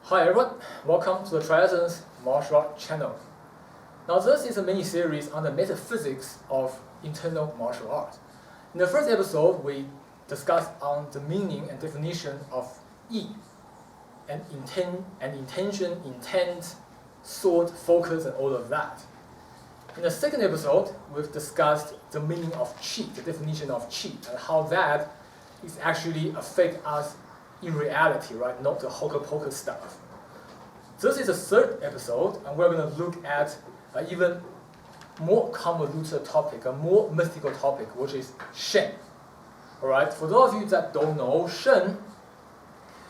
Hi everyone, welcome to the TriEssence martial art channel. Now this is a mini-series on the metaphysics of internal martial art. In the first episode, we discussed on the meaning and definition of yi, and intention, intent, thought, focus, and all of that. In the second episode, we've discussed the meaning of qi, the definition of qi, and how that is actually affect us in reality, right? Not the hocus pocus stuff. This is the third episode, and we're going to look at an even more convoluted topic, a more mystical topic, which is Shen. All right. For those of you that don't know, Shen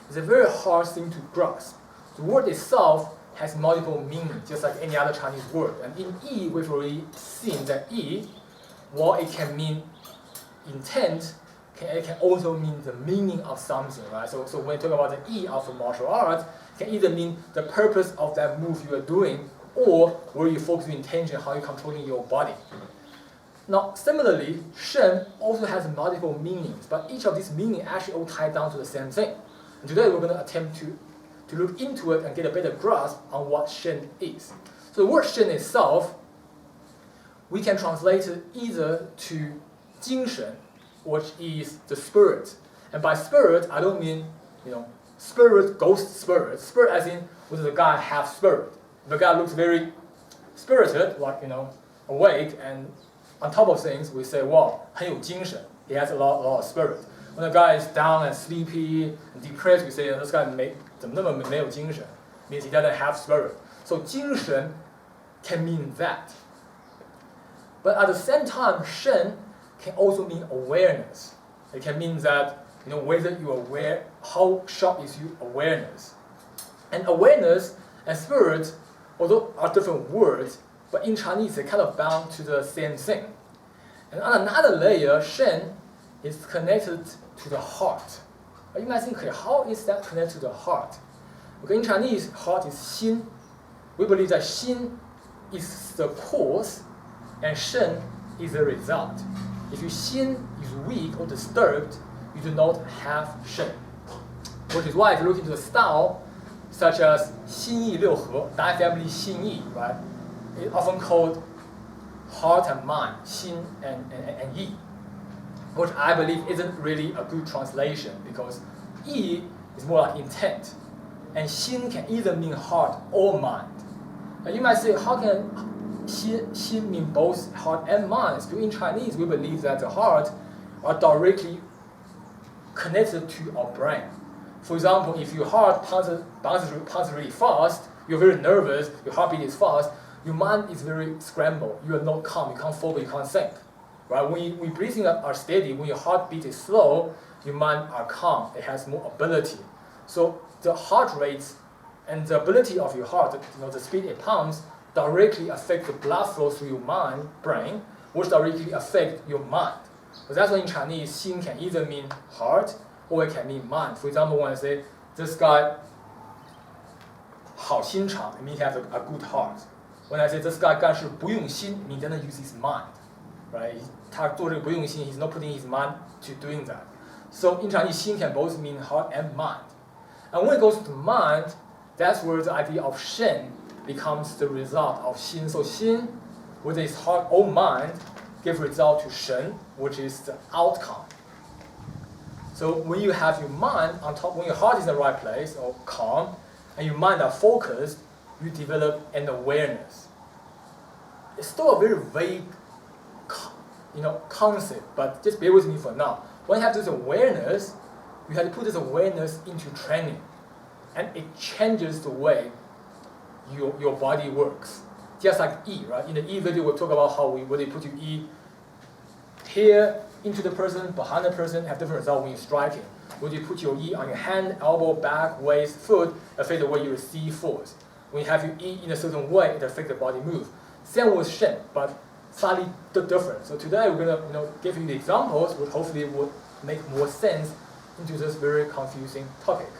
is a very hard thing to grasp. The word itself has multiple meanings, just like any other Chinese word. And in yi, we've already seen that yi, while it can mean intent, it can also mean the meaning of something, right? So when you talk about the yi of the martial art, it can either mean the purpose of that move you are doing, or where you focus your intention, how you're controlling your body. Now, similarly, Shen also has multiple meanings, but each of these meanings actually all tie down to the same thing. And today we're going to attempt to look into it and get a better grasp on what Shen is. So the word Shen itself, we can translate it either to 精神, which is the spirit. And by spirit, I don't mean, spirit, ghost spirit. Spirit as in, whether the guy have spirit. If the guy looks very spirited, like, awake, and on top of things, we say, wow, 很有精神. He has a lot of spirit. When the guy is down and sleepy and depressed, we say, this guy 怎么那么没有精神? Means he doesn't have spirit. So 精神 can mean that. But at the same time, Shen can also mean awareness. It can mean that, whether you're aware, how sharp is your awareness. And awareness and spirit, although are different words, but in Chinese they're kind of bound to the same thing. And on another layer, Shen is connected to the heart. You might think, okay, how is that connected to the heart? Okay, in Chinese, heart is xin. We believe that xin is the cause, and Shen is the result. If your xin is weak or disturbed, you do not have Shen. Which is why if you look into the style, such as 心意六合, that family 心意, right? It's often called heart and mind, 心 and yi, which I believe isn't really a good translation because yi is more like intent, and 心 can either mean heart or mind. And you might say, how can 心 mean both heart and mind? Still in Chinese, we believe that the heart are directly connected to our brain. For example, if your heart pounds really fast, you're very nervous, your heartbeat is fast, your mind is very scrambled, you are not calm, you can't focus, you can't think. Right? When we breathing are steady, when your heartbeat is slow, your mind are calm, it has more ability. So the heart rates and the ability of your heart, the speed it pumps, directly affect the blood flow through your brain, which directly affect your mind. So that's why in Chinese, 心 can either mean heart or it can mean mind. For example, when I say this guy 好心肠, it means he has a good heart. When I say this guy 干事不用心, it means he doesn't use his mind, right? 他做这个不用心, he's not putting his mind to doing that. So in Chinese, 心 can both mean heart and mind. And when it goes to mind, that's where the idea of Shen becomes the result of 心. So 心, whether it's heart or mind, give result to Shen, which is the outcome. So when you have your mind on top, when your heart is in the right place or calm, and your mind are focused, you develop an awareness. It's still a very vague, concept, but just bear with me for now. When you have this awareness, you have to put this awareness into training, and it changes the way your body works. Just like yi, right? In the yi video, we talk about how whether you put your yi here into the person, behind the person, have different results when you're striking. Whether you put your yi on your hand, elbow, back, waist, foot, affect the way you receive force. When you have your yi in a certain way, it affects the body move. Same with Shen, but slightly different. So today we're gonna give you the examples, which hopefully will make more sense into this very confusing topic.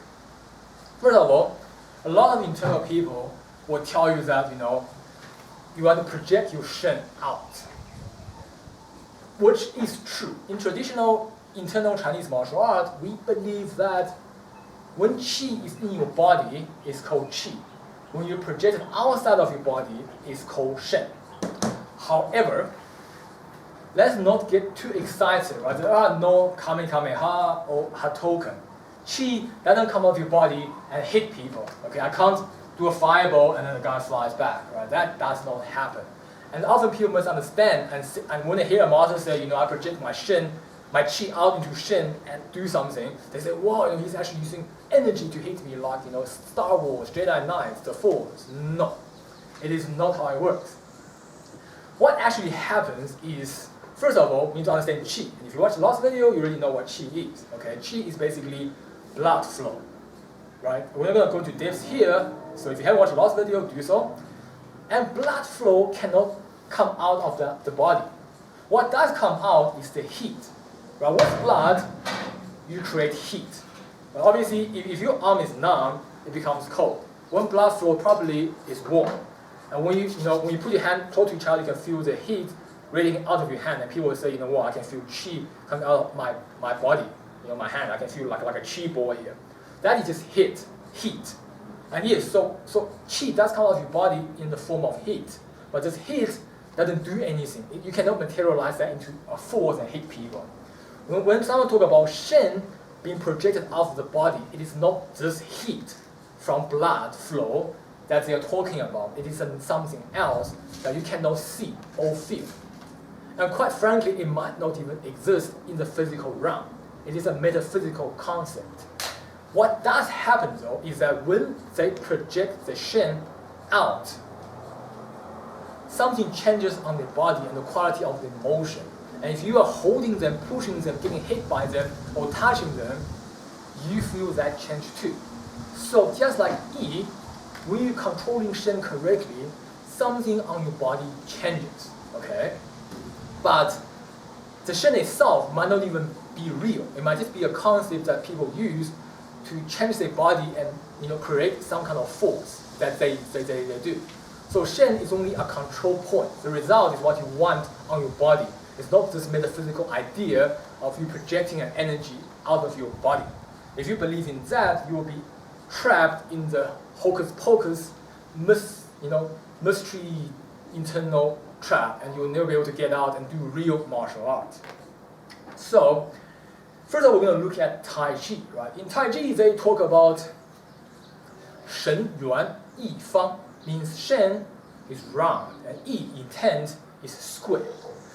First of all, a lot of internal people will tell you that you want to project your Shen out, which is true. In traditional internal Chinese martial art, we believe that when qi is in your body, it's called qi. When you project it outside of your body, it's called Shen. However, let's not get too excited, right? There are no kamehameha or hatoken. Qi doesn't come out of your body and hit people. Okay, I can't do a fireball and then the guy flies back, right? That does not happen. And often people misunderstand, and when they hear a master say, I project my Shen, my qi out into Shen and do something, they say, wow, he's actually using energy to hit me like, Star Wars, Jedi Knights, the Force. No, it is not how it works. What actually happens is, first of all, we need to understand qi. And if you watch the last video, you already know what qi is. Okay, qi is basically blood flow, right? We're not going to go into depths here, so if you haven't watched the last video, do so. And blood flow cannot come out of the body. What does come out is the heat. Right? With blood, you create heat. But obviously, if your arm is numb, it becomes cold. When blood flow properly is warm. And when you put your hand close to each other, you can feel the heat radiating out of your hand. And people will say, I can feel qi coming out of my body, my hand. I can feel like a qi ball here. That is just heat. And yes, so qi does come out of your body in the form of heat. But this heat doesn't do anything. You cannot materialize that into a force and hit people. When someone talks about Shen being projected out of the body, it is not just heat from blood flow that they are talking about. It is something else that you cannot see or feel. And quite frankly, it might not even exist in the physical realm. It is a metaphysical concept. What does happen though is that when they project the Shen out, something changes on the body and the quality of the motion. And if you are holding them, pushing them, getting hit by them, or touching them, you feel that change too. So just like Yi, when you're controlling Shen correctly, something on your body changes, okay? But the Shen itself might not even be real. It might just be a concept that people use to change their body and create some kind of force that they do. So Shen is only a control point. The result is what you want on your body. It's not this metaphysical idea of you projecting an energy out of your body. If you believe in that, you will be trapped in the hocus pocus, mystery internal trap, and you will never be able to get out and do real martial arts. So, first of all, we're going to look at Tai Chi, right? In Tai Chi, they talk about Shen Yuan Yi Fang, means Shen is round and Yi intent is square.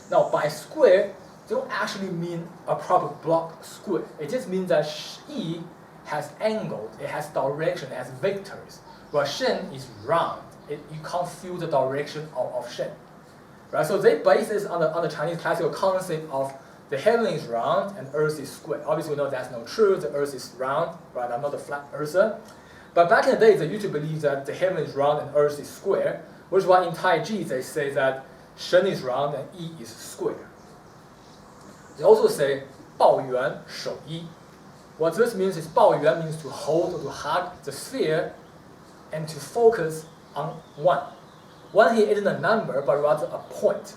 Now, by square, they don't actually mean a proper block square. It just means that Yi has angles, it has direction, it has vectors. While Shen is round, you can't feel the direction of Shen. Right? So they base this on the Chinese classical concept of the heaven is round and earth is square. Obviously, we know that's not true. The earth is round, right? I'm not a flat earther. But back in the day, they used to believe that the heaven is round and earth is square, which is why in Tai Chi they say that Shen is round and Yi is square. They also say 抱yuan手一. What this means is 抱yuan means to hold or to hug the sphere and to focus on one. One here isn't a number, but rather a point.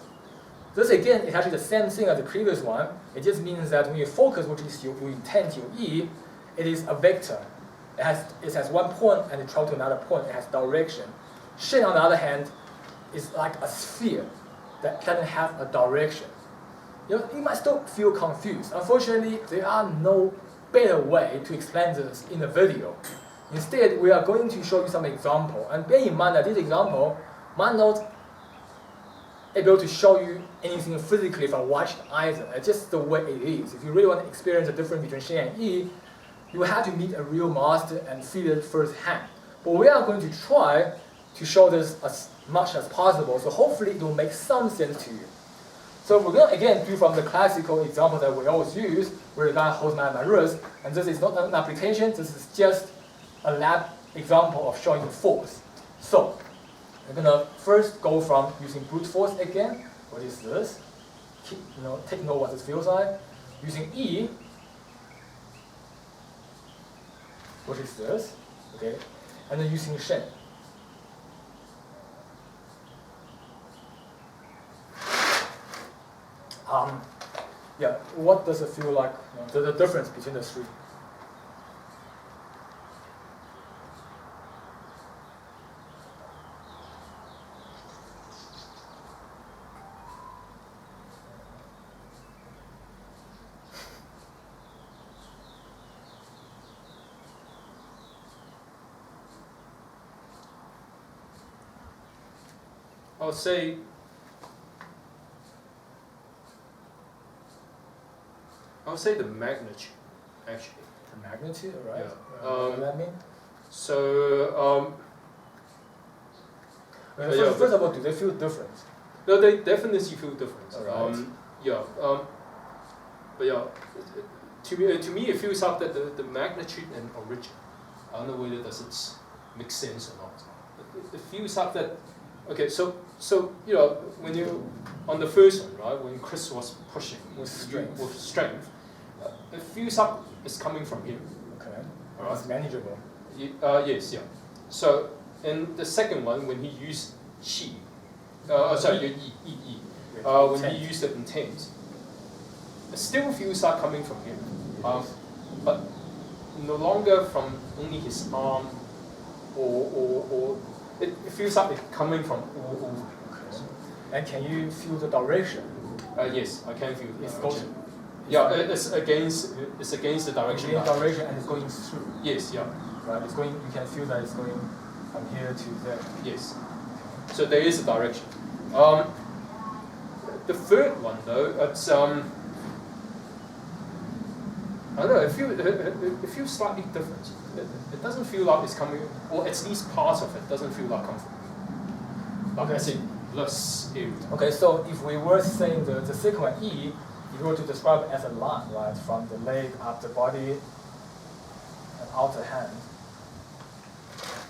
This again is actually the same thing as the previous one. It just means that when you focus, which is your intent, your yi, it is a vector. It has one point and it travels to another point. It has direction. Shen, on the other hand, is like a sphere that doesn't have a direction. You might still feel confused. Unfortunately, there are no better way to explain this in a video. Instead, we are going to show you some example. And bear in mind that this example might not able to show you anything physically from watching either. It's just the way it is. If you really want to experience the difference between Shen and Yi, you will have to meet a real master and feel it firsthand. But we are going to try to show this as much as possible, so hopefully it will make some sense to you. So we're going to again do from the classical example that we always use, where the guy holds my wrist, and this is not an application, this is just a lab example of showing the force. So, we're going to first go from using brute force again. What is this? Take note what this feels like. Using E. What is this? Okay. And then using Shen. What does it feel like? The difference between the three. I'll say the magnitude, actually. The magnitude, right? Yeah. What does that mean? So, first of all, do they feel different? no, they definitely feel different. Right. But yeah, to me it feels like that the magnitude and origin. I don't know whether does it make sense or not. It feels like that. Okay, so when you on the first one, right, when Chris was pushing with strength, it feels like it's coming from him. Okay. All right. It's manageable. Yes, yeah. So in the second one, when he used Qi, when he used the intent, it still feels like coming from him, but no longer from only his arm, or it feels like it's coming from all over. Okay. And can you feel the direction? Yes, I can feel the It's direction. Yeah, it's against the direction. Against direction and it's going through. Yes, yeah. Right, it's going. You can feel that it's going from here to there. Yes. So there is a direction. The third one though, it's I don't know. It feels slightly different. It doesn't feel like it's coming, or at least part of it doesn't feel like coming from me. Like I said, less area. Okay, so if we were saying the second one, E, if you were to describe it as a line, right, from the leg up the body and out the hand,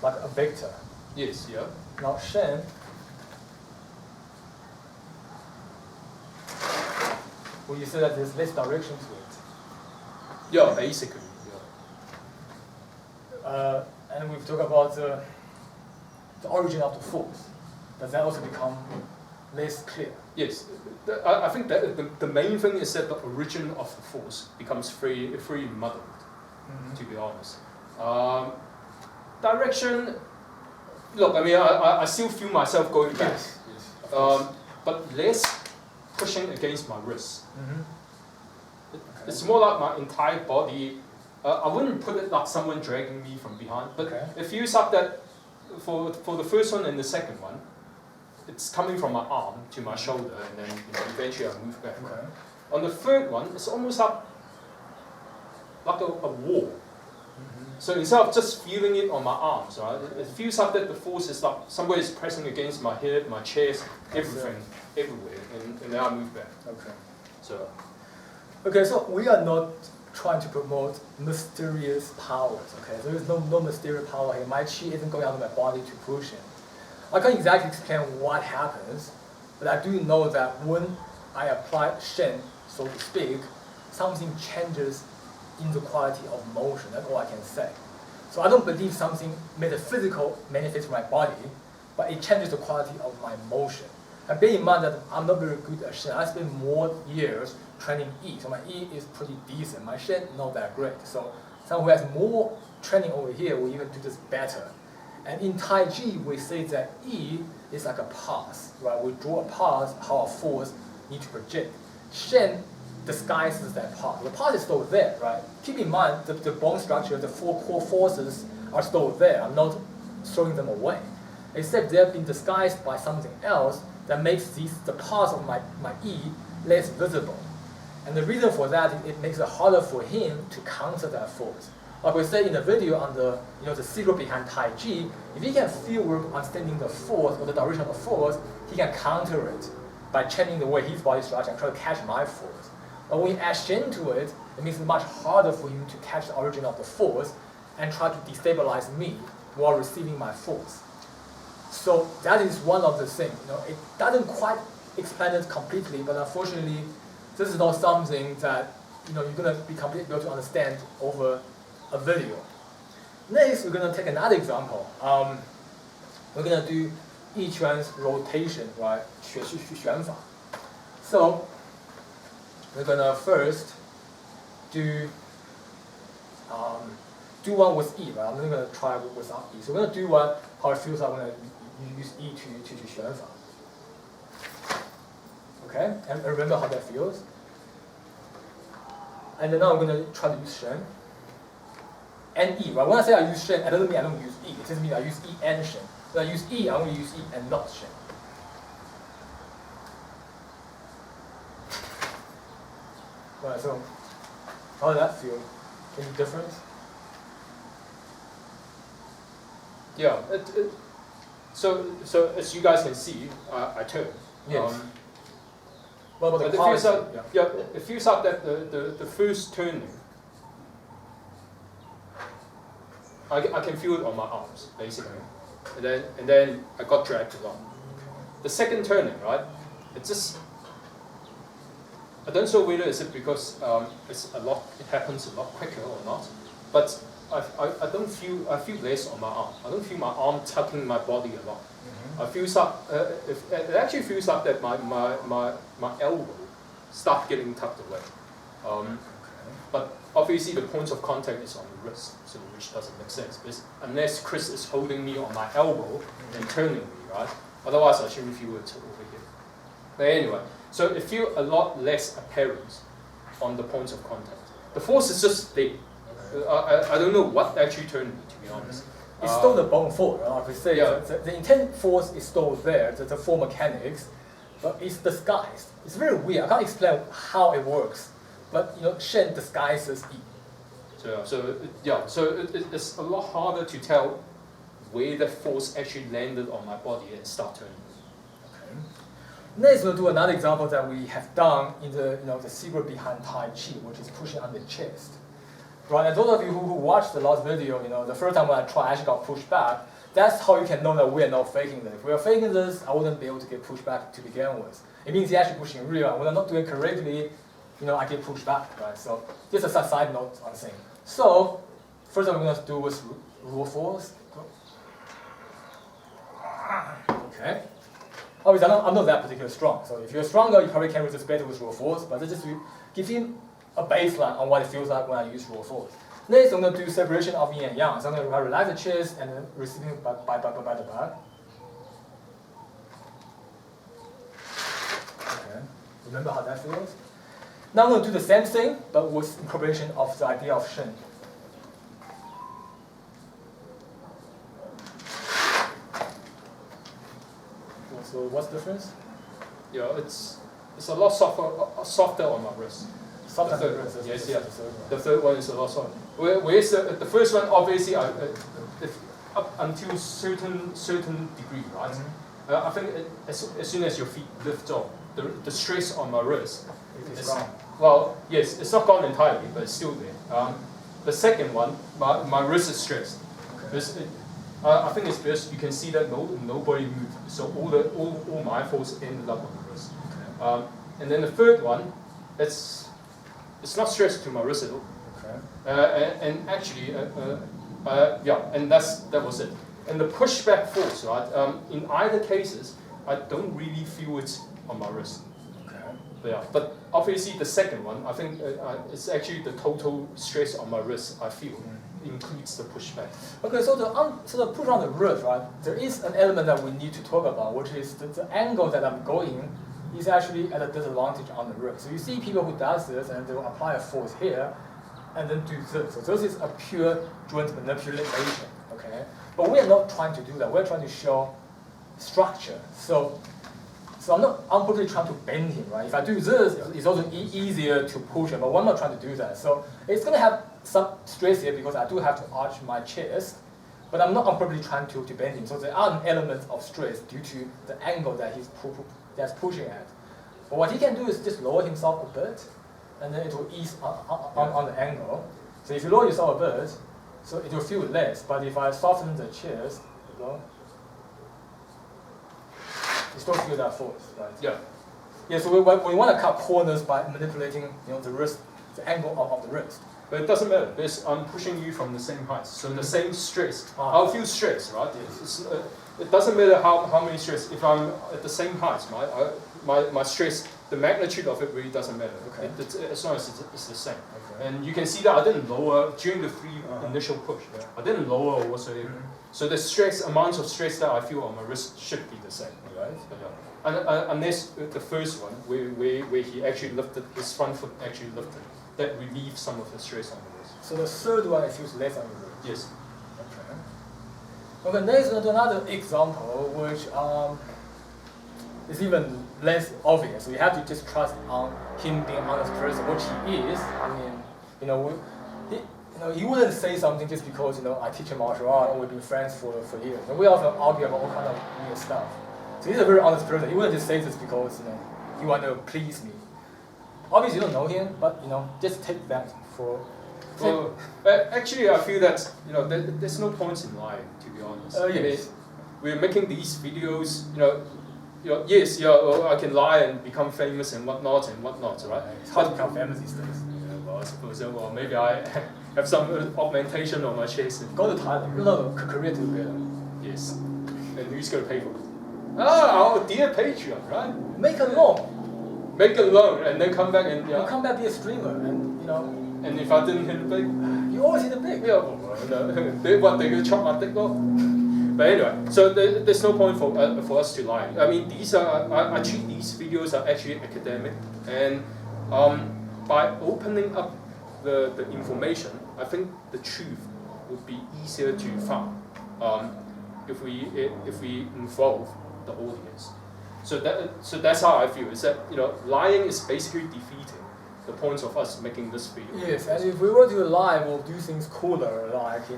like a vector. Yes, yeah. Now Shen, will you say that there's less direction to it? Yeah, basically. Yeah. And we've talked about the origin of the force. Does that also become less clear? Yes, I think that the main thing is that the origin of the force becomes very muddled, to be honest. Direction, look, I mean, I still feel myself going back, Yes, yes. but less pushing against my wrists. Mm-hmm. It's more like my entire body. I wouldn't put it like someone dragging me from behind, but it feels like that for the first one and the second one, it's coming from my arm to my shoulder, and then eventually I move back. Okay. On the third one, it's almost like a wall. Mm-hmm. So instead of just feeling it on my arms, right, it feels like that the force is like somewhere is pressing against my head, my chest, everything, everywhere, and then I move back. Okay. So. Okay, so we are not trying to promote mysterious powers, okay? There is no mysterious power here. My chi isn't going out of my body to push it. I can't exactly explain what happens, but I do know that when I apply Shen, so to speak, something changes in the quality of motion. That's all I can say. So I don't believe something metaphysical manifests in my body, but it changes the quality of my motion. And bear in mind that I'm not very good at Shen. I spent more years training E, so my E is pretty decent. My Shen not that great. So someone who has more training over here will even do this better. And in Tai Chi, we say that E is like a path, right? We draw a path how our force need to project. Shen disguises that path. The path is still there, right? Keep in mind the bone structure, the four core forces are still there. I'm not throwing them away, except they've been disguised by something else that makes the path of my E less visible. And the reason for that, it makes it harder for him to counter that force. Like we said in the video on the secret behind Tai Chi, if he can feel work understanding the force or the direction of the force, he can counter it by changing the way his body structure and try to catch my force. But when you add Shen to it, it makes it much harder for him to catch the origin of the force and try to destabilize me while receiving my force. So that is one of the things. It doesn't quite explain it completely, but unfortunately, this is not something that you're going to be completely able to understand over a video. Next, we're going to take another example. We're going to do Yi Quan's rotation, right? 旋法. So we're going to first do one with E, right? I'm not going to try without E. So we're going to do one how it feels like when I use E to 旋法. Okay, and remember how that feels. And then now I'm going to try to use Shen and E, right? When I say I use Shen, it doesn't mean I don't use E. It just means I use E and Shen. When I use E, I only use E and not Shen. Right, so how does that feel? Any difference? Yeah, so as you guys can see, I turn. Yes. What about the it quality? feels like, yeah, it feels like that the first turning, I can feel it on my arms, basically. And then I got dragged along. The second turning, right, it just, I don't know whether is it because it happens a lot quicker or not, but I don't feel, I feel less on my arm. I don't feel my arm tucking my body a lot. I feel it actually feels like that my elbow start getting tucked away. But obviously the point of contact is on the wrist, so which doesn't make sense. Because unless Chris is holding me on my elbow and turning me, right? Otherwise I shouldn't feel it over here. But anyway, so it feels a lot less apparent on the points of contact. The force is just there. I don't know what actually turned me, to be honest. It's still the bone force, right? Like we say, the intent force is still there, the full mechanics, but it's disguised. It's very weird. I can't explain how it works, but Shen disguises it. So it's a lot harder to tell where the force actually landed on my body and start turning. Okay. Next, we'll do another example that we have done in the secret behind Tai Chi, which is pushing on the chest. Right, and those of you who watched the last video, the first time when I tried, I actually got pushed back. That's how you can know that we are not faking this. If we are faking this, I wouldn't be able to get pushed back to begin with. It means you're actually pushing real, and when I'm not doing it correctly, I get pushed back, right? So just a side note on the thing. So first thing we're going to do is raw force. Okay. Obviously, I'm not that particularly strong. So if you're stronger, you probably can resist better with raw force, but just to give you a baseline on what it feels like when I use raw force. Next, I'm going to do separation of yin and yang. So I'm going to relax the chest and then receiving by the back. Okay. Remember how that feels? Now I'm going to do the same thing, but with incorporation of the idea of Shen. So what's the difference? Yeah, it's a lot softer on my wrist. Sometimes the third, yes, yeah. The third one is a lot softer. Whereas the first one, obviously, if up until certain degree, right? I think as soon as your feet lift off, the stress on my wrist is gone. Well, yes, it's not gone entirely, but it's still there. The second one, my wrist is stressed. Okay. I think it's because you can see that nobody moved, so all my force ended up on the wrist. Okay. And then the third one, it's not stressed to my wrist at all. Okay. And actually, and that was it. And the pushback force, right? In either cases, I don't really feel it on my wrist. Okay. But obviously the second one, I think it's actually the total stress on my wrist I feel includes the pushback. Okay, so the push on the wrist, right? There is an element that we need to talk about, which is the angle that I'm going is actually at a disadvantage on the wrist. So you see people who does this and they will apply a force here and then do this. So this is a pure joint manipulation, okay? But we are not trying to do that. We're trying to show structure. So I'm not purposely trying to bend him, right? If I do this, it's also easier to push him, but we're not trying to do that. So it's going to have some stress here because I do have to arch my chest, but I'm not purposely trying to bend him. So there are elements of stress due to the angle that he's pushing at. But what he can do is just lower himself a bit, and then it will ease on the angle. So if you lower yourself a bit, so it will feel less. But if I soften the chest, you still feel that force, right? Yeah. Yeah. So we want to cut corners by manipulating, the wrist, the angle of the wrist. But it doesn't matter because I'm pushing you from the same height, so the same stress. I'll feel stress, right? Yes. It doesn't matter how many stress. If I'm at the same height, my stress, the magnitude of it really doesn't matter. Okay. As long as it's the same. Okay. And you can see that I didn't lower during the initial push. Yeah. I didn't lower or whatsoever. So the amount of stress that I feel on my wrist should be the same, right? Yeah. Unless the first one, where he actually lifted, his front foot actually lifted, that relieves some of the stress on the wrist. So the third one feels less on the wrist? Yes. Okay, next we'll do another example, which is even less obvious. So you have to just trust on him being honest person, which he is. I mean, he wouldn't say something just because I teach him martial art or we've been friends for years. And we often argue about all kind of weird stuff. So he's a very honest person. He wouldn't just say this because he want to please me. Obviously, you don't know him, but just take that for. Well, actually, I feel that there's no point in lying, to be honest. Yes. We're making these videos. Yes, I can lie and become famous and whatnot, right? It's hard to become famous these days. Yeah, well, I suppose so. Well, maybe I have some augmentation on my chest. Go to Thailand. No, Korea together. Yes. And who's going to pay for it? Our dear Patreon, right? Make a loan. Make a loan and then come back and You come back be a streamer and And if I didn't hit it big, you always hit it big. Yeah, they're gonna chop my dick off. But anyway, so there's no point for us to lie. I mean, I treat these videos are actually academic, and by opening up the information, I think the truth would be easier to find if we involve the audience. So that's how I feel. Is that lying is basically defeating the point of us making this video. Yes, and if we were to lie, we'll do things cooler, like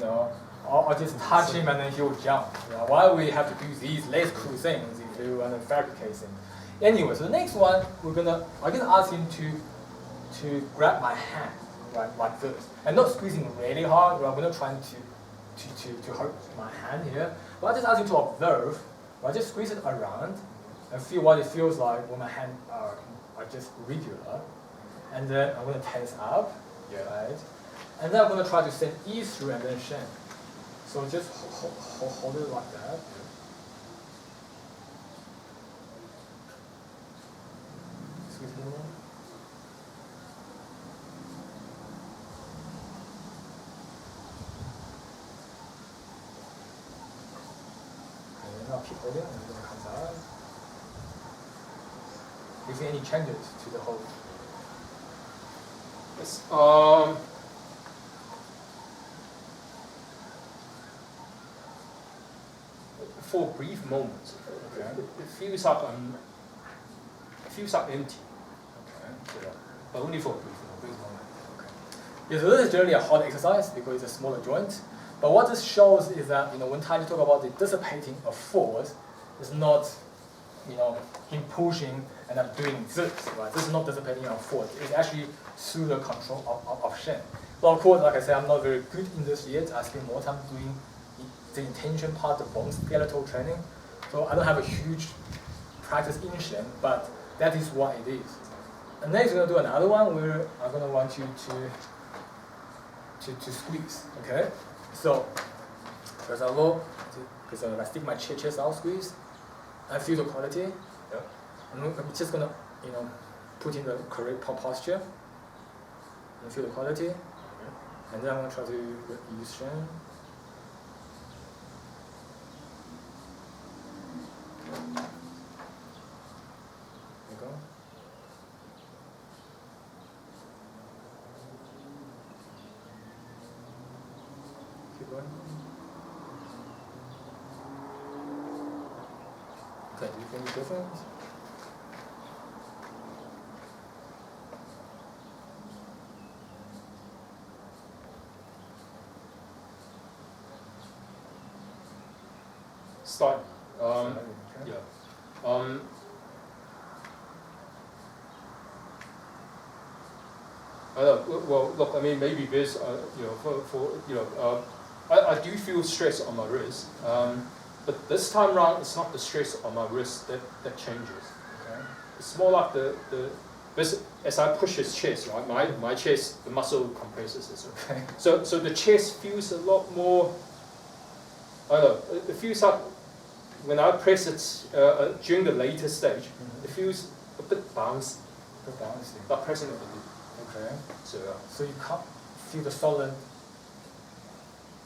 or just touch him and then he'll jump. Why we have to do these less cool things if we want to fabricate things? Anyway, so the next one I'm gonna ask him to grab my hand, right, like this, and not squeezing really hard. We're not trying to hurt my hand here, but I just ask him to observe. I just squeeze it around and feel what it feels like when my hand are just regular. And then I'm going to tense up, right? And then I'm going to try to send E through and then Shen. So just hold it like that. Squeeze more. And then I'll keep holding and then it comes out. Do you see any changes to the hold? Yes. For a brief moment, Okay. it feels like empty. Okay. Yeah. But only for a brief moment. Okay. Yeah, so this is generally a hard exercise because it's a smaller joint. But what this shows is that when Tai Chi talk about the dissipating of force, it's not him pushing and I'm doing this, right? This is not dissipating of force. It's actually through the control of Shen. But of course, like I said, I'm not very good in this yet. I spend more time doing the intention part, the bone skeletal training. So I don't have a huge practice in Shen, but that is what it is. And next we're going to do another one where I'm going to want you to squeeze, okay? So, first of all, because I stick my chest out, squeeze, I feel the quality. Yeah. I'm just going to, put in the correct posture and feel the quality. Okay. And then I'm going to try to use Shen. There you go. Keep going. Okay, do you feel any difference? Start. Okay. Yeah. Well, look. I mean, maybe this. I do feel stress on my wrist. But this time round, it's not the stress on my wrist that changes. Okay. It's more like this, as I push his chest, right? My chest, the muscle compresses it. Okay. So the chest feels a lot more. I don't know. It feels like when I press it during the later stage, it feels a bit bouncy. Like pressing a bit. Okay. So you can't feel the solid.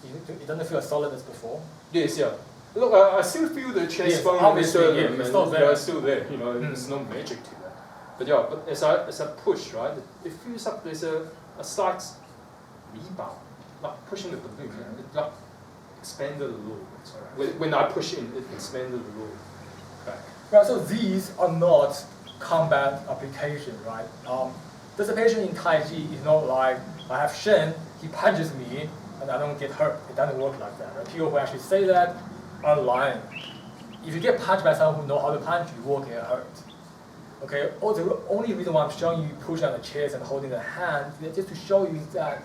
It doesn't feel as solid as before. Yes, yeah. Look, I still feel the chest bone obviously, it's still there. It's still there. There's no magic to that. But yeah, but as I push, right, it feels like there's a slight rebound, like pushing the balloon. It like expanded a little bit. When I push in, it expanded a little back. Right, so these are not combat application, right? Dissipation in Tai Chi is not like I have Shen, he punches me, and I don't get hurt. It doesn't work like that. Right? People who actually say that are lying. If you get punched by someone who knows how to punch, you will get hurt. Okay. Oh, the only reason why I'm showing you pushing on the chest and holding the hand is just to show you that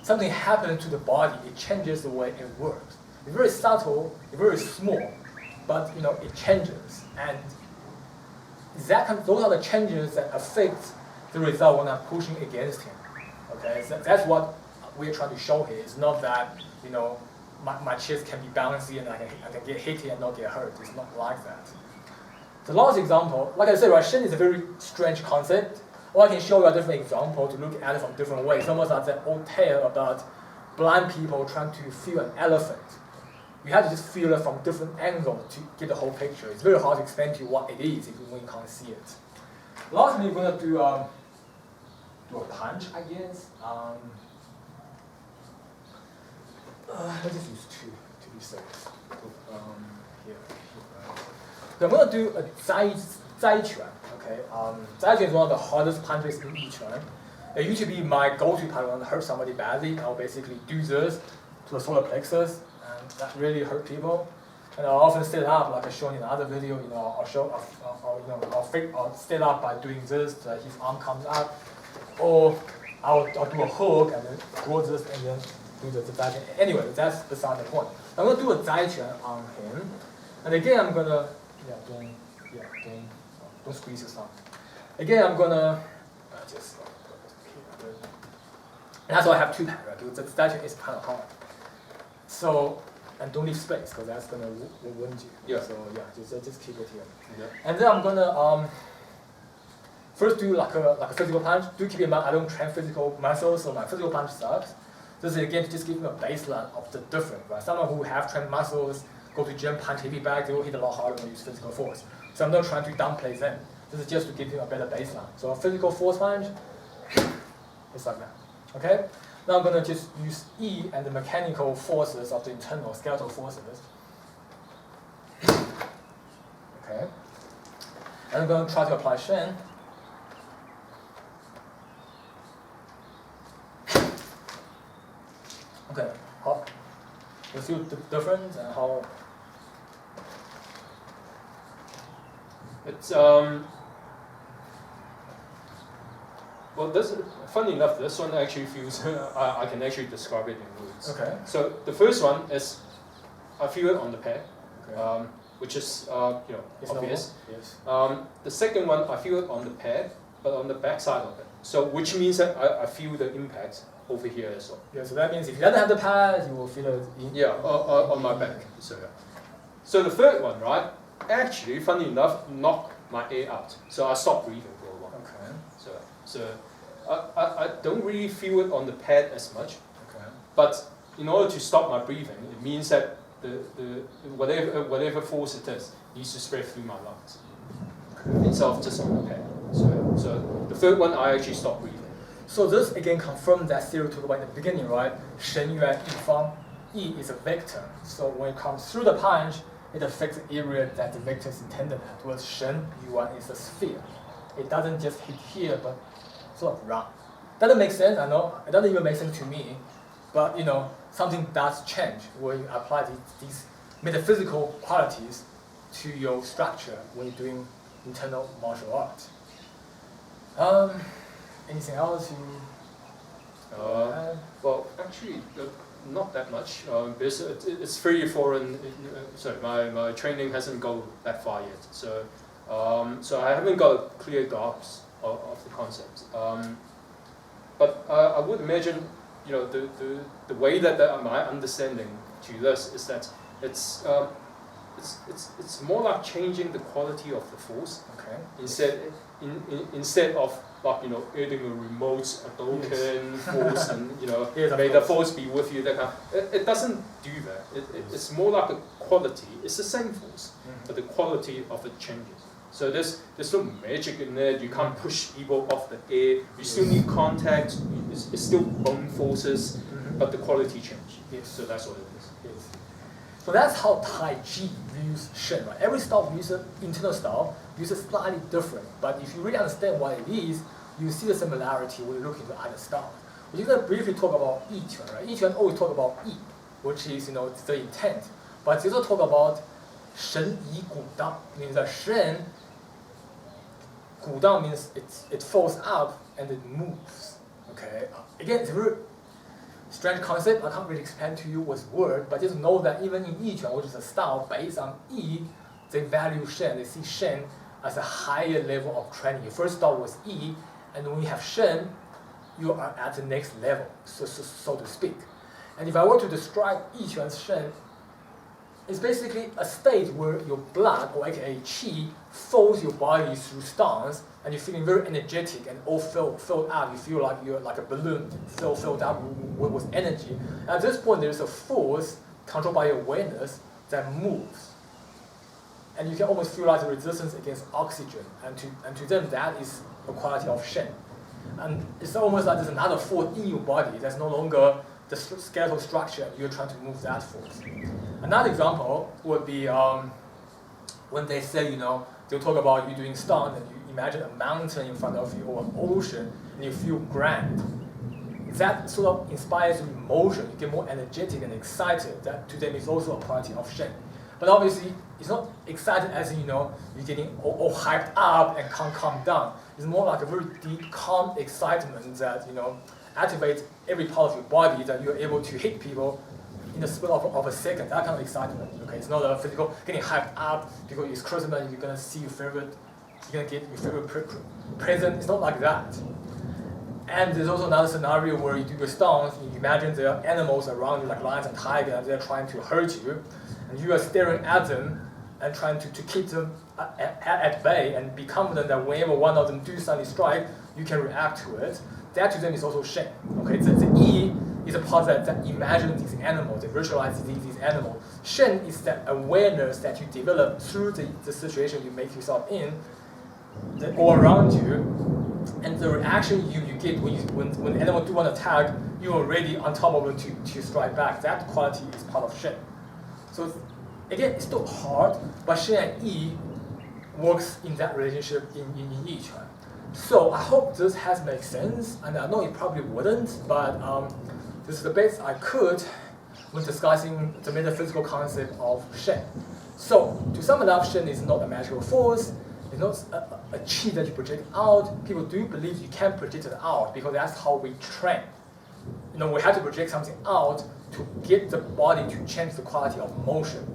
something happens to the body. It changes the way it works. It's very subtle. It's very small, but it changes. And those are the changes that affect the result when I'm pushing against him. Okay. So that's what we're trying to show here. It's not that my chest can be bouncy and I can get hit and not get hurt. It's not like that. The last example, like I said, right, Shen is a very strange concept. Or I can show you a different example to look at it from different ways. Almost like that old tale about blind people trying to feel an elephant. You have to just feel it from different angles to get the whole picture. It's very hard to explain to you what it is when you can't see it. Lastly, we're going to do a punch, I guess. Let's just use two to be safe. Here. So I'm going to do a Tai Chuan. Okay, Tai Chuan is one of the hardest punches in Yi Chuan. It used to be my go-to punch when I hurt somebody badly. I'll basically do this to the solar plexus, and that really hurt people. And I'll often set it up, like I showed in another video. I'll set up by doing this, so that his arm comes up, or I'll do a hook and then draw this and then do the Tai Chuan. Anyway, that's beside the point. I'm going to do a Tai Chuan on him, and again I'm gonna don't squeeze his thumb. Again, I'm gonna just. And that's why I have two pads, right? Because the Tai Chuan is kind of hard. So, and don't leave space because that's gonna wound you. Yeah. So just keep it here. Yeah. And then I'm gonna first do like a physical punch. Do keep in mind I don't train physical muscles, so my physical punch sucks. This is again to just give you a baseline of the difference, right? Someone who have trained muscles, go to gym, punch heavy bags, they will hit a lot harder when you use physical force. So I'm not trying to downplay them. This is just to give you a better baseline. So a physical force punch, it's like that. Okay? Now I'm going to just use E and the mechanical forces of the internal skeletal forces. Okay? And I'm going to try to apply Shen. Okay, how? You see the difference and how? It's well, this funny enough, this one actually feels I can actually describe it in words. Okay. So the first one is I feel it on the pad, Okay. which is It's obvious. normal? Yes. The second one I feel it on the pad, but on the back side of it. So which means that I feel the impact over here as well. Yeah. So that means if you don't have the pad, you will feel it in. Yeah, on my back. So the third one, right? Actually, funny enough, knocked my air out. So I stopped breathing for a while. Okay. So I don't really feel it on the pad as much. Okay. But in order to stop my breathing, it means that the whatever force it is needs to spread through my lungs instead of just on the pad. So the third one, I actually stopped breathing. So this again confirms that theory we talked about in the beginning, right? Shen Yuan Yi Fang. Yi is a vector. So when it comes through the punch, it affects the area that the vector is intended at. Whereas Shen Yuan is a sphere. It doesn't just hit here, but sort of round. Doesn't make sense, I know. It doesn't even make sense to me. But something does change when you apply these metaphysical qualities to your structure when you're doing internal martial arts. Anything else you Well, actually, not that much. Because it's very foreign. Sorry, my training hasn't gone that far yet. So I haven't got a clear grasp of the concept. But I would imagine, the way that my understanding to this is that it's more like changing the quality of the force. Okay. Instead of like adding a remote, a token force, and Yes, may the force be with you. That kind. It doesn't do that. It's more like a quality. It's the same force, but the quality of it changes. So there's no magic in it. You can't push people off the air. You still need contact. It's still bone forces, but the quality changes. Yes. So that's what it is. Yes. So that's how Tai Chi views Shen, right? Every style views an internal style, views it slightly different. But if you really understand what it is, you see the similarity when you look into other styles. We're going to briefly talk about Yi Quan, right? Yi Quan always talk about Yi, which is the intent. But they also talk about Shen Yi Gu Dang, means that Shen, Gu Dang means it falls up and it moves. Okay. Again, it's a very strange concept. I can't really explain to you what's word, but just know that even in Yi Quan, which is a style based on Yi, they value Shen. They see Shen as a higher level of training. Your first style was Yi, and when you have Shen, you are at the next level, so to speak. And if I were to describe Yi Quan's Shen, it's basically a state where your blood, or aka qi, fills your body through stance, and you're feeling very energetic and all filled up. You feel like you're like a balloon filled up with energy. At this point, there's a force controlled by your awareness that moves. And you can almost feel like the resistance against oxygen. And to them, that is a quality of Shen. And it's almost like there's another force in your body that's no longer the skeletal structure, you're trying to move that force. Another example would be when they say, they'll talk about you doing stunt and you imagine a mountain in front of you or an ocean and you feel grand. That sort of inspires emotion. You get more energetic and excited. That to them is also a quality of Shen. But obviously, it's not excited as in, you're getting all hyped up and can't calm down. It's more like a very deep, calm excitement that, activates every part of your body that you're able to hit people in the split of a second. That kind of excitement. Okay, it's not a physical getting hyped up because it's Christmas. You're gonna see your favorite. You're gonna get your favorite present. It's not like that. And there's also another scenario where you do your stunts. You imagine there are animals around you, like lions and tigers, and they're trying to hurt you, and you are staring at them and trying to keep them at bay and be confident that whenever one of them do suddenly strike, you can react to it. That to them is also Shen. Okay, the Yi is a part that imagines these animals, that visualizes these animals. Shen is that awareness that you develop through the situation you make yourself in, that all around you, and the reaction you get when the animal do want to attack, you're already on top of them to strike back. That quality is part of Shen. So again, it's still hard, but Shen and Yi works in that relationship in Yi Quan. So I hope this has made sense, and I know it probably wouldn't, but this is the best I could when discussing the metaphysical concept of Shen. So to sum it up, Shen is not a magical force. It's not a chi that you project out. People do believe you can project it out because that's how we train. We have to project something out to get the body to change the quality of motion.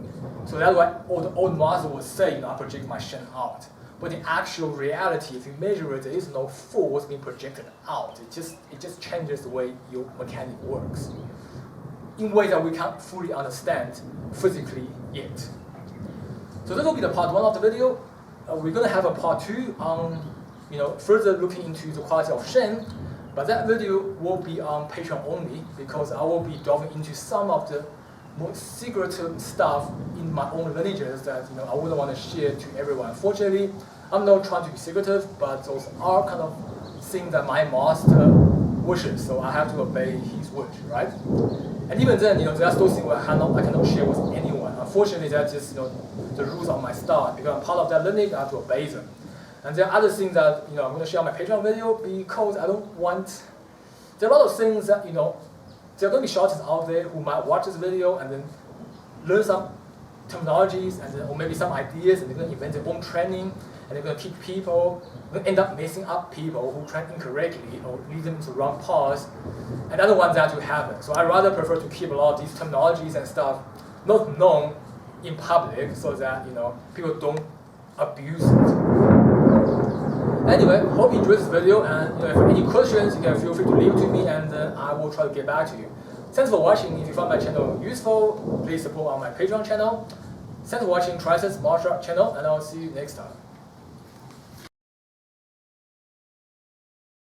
So that's why all the old masters would say, I project my Shen out. But in actual reality, if you measure it, there is no force being projected out. It just changes the way your mechanic works in ways that we can't fully understand physically yet. So this will be the part 1 of the video. We're going to have a part 2 on further looking into the quality of Shen, but that video will be on Patreon only because I will be delving into some of the more secretive stuff in my own lineages that I wouldn't want to share to everyone. Unfortunately, I'm not trying to be secretive, but those are kind of things that my master wishes, so I have to obey his wish, right? And even then, there are still things I cannot share with anyone. Unfortunately, that's just the rules of my style. Because I'm part of that lineage, I have to obey them. And there are other things that I'm going to share on my Patreon video because I don't want. There are a lot of things that there are going to be shouters out there who might watch this video and then learn some terminologies and then, or maybe some ideas, and they're going to invent their own training, and they're going to teach people, they're going to end up messing up people who train incorrectly or lead them to the wrong path, and I don't want that to happen. So I rather prefer to keep a lot of these terminologies and stuff not known in public so that people don't abuse it. Anyway, hope you enjoyed this video, and if you have any questions, you can feel free to leave it to me, and I will try to get back to you. Thanks for watching. If you found my channel useful, please support on my Patreon channel. Thanks for watching TriEssence Martial Art channel, and I'll see you next time.